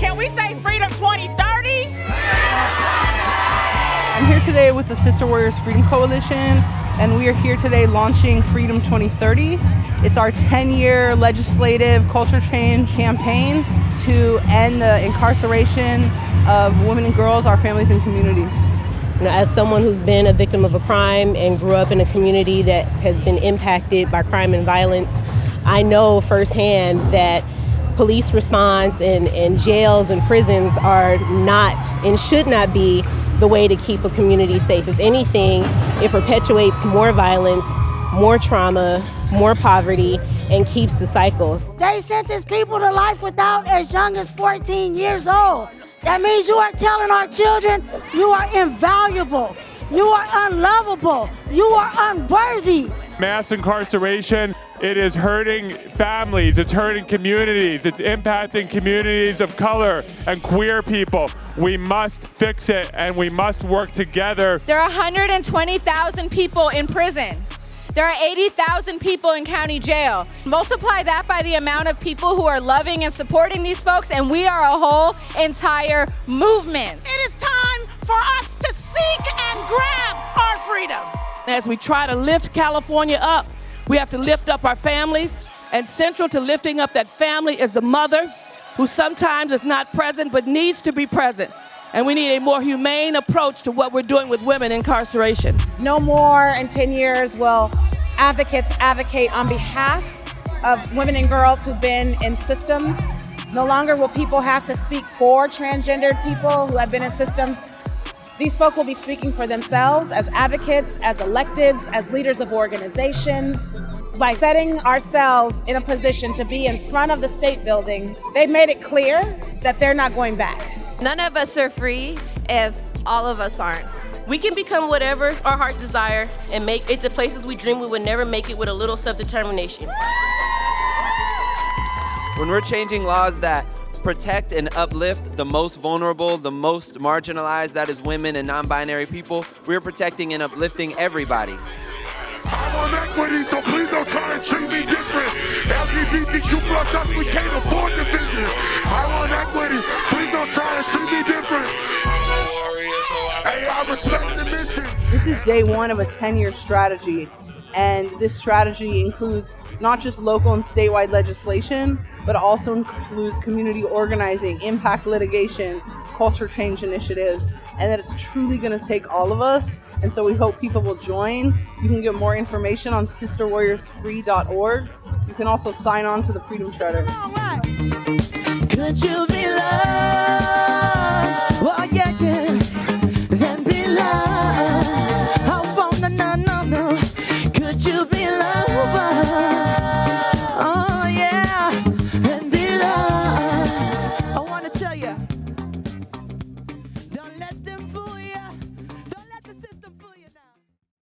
Can we say Freedom 2030? I'm here today with the Sister Warriors Freedom Coalition, and we are here today launching Freedom 2030. It's our 10-year legislative culture change campaign to end the incarceration of women and girls, our families and communities. You know, as someone who's been a victim of a crime and grew up in a community that has been impacted by crime and violence, I know firsthand that police response and jails and prisons are not and should not be the way to keep a community safe. If anything, it perpetuates more violence, more trauma, more poverty, and keeps the cycle. They sentence people to life without as young as 14 years old. That means you are telling our children you are invaluable, you are unlovable, you are unworthy. Mass incarceration, it is hurting families, it's hurting communities, it's impacting communities of color and queer people. We must fix it and we must work together. There are 120,000 people in prison. There are 80,000 people in county jail. Multiply that by the amount of people who are loving and supporting these folks, and we are a whole entire movement. It is time for us to seek and grab our freedom. As we try to lift California up, we have to lift up our families, and central to lifting up that family is the mother, who sometimes is not present but needs to be present. And we need a more humane approach to what we're doing with women incarceration. No more in 10 years will advocates advocate on behalf of women and girls who've been in systems. No longer will people have to speak for transgendered people who have been in systems. These folks will be speaking for themselves as advocates, as electeds, as leaders of organizations. By setting ourselves in a position to be in front of the state building, they've made it clear that they're not going back. None of us are free if all of us aren't. We can become whatever our hearts desire and make it to places we dream we would never make it with a little self-determination. When we're changing laws that protect and uplift the most vulnerable, the most marginalized, that is women and non-binary people, we're protecting and uplifting everybody. I want equity, so please don't try to treat me different. LGBTQ plus us, we can't afford division. I want equity, please don't try to treat me different. Hey, I respect the mission. This is day one of a 10-year strategy, and this strategy includes not just local and statewide legislation, but also includes community organizing, impact litigation, culture change initiatives, and that it's truly going to take all of us. And so we hope people will join. You can get more information on sisterwarriorsfree.org. You can also sign on to the Freedom Charter. Could you be loved?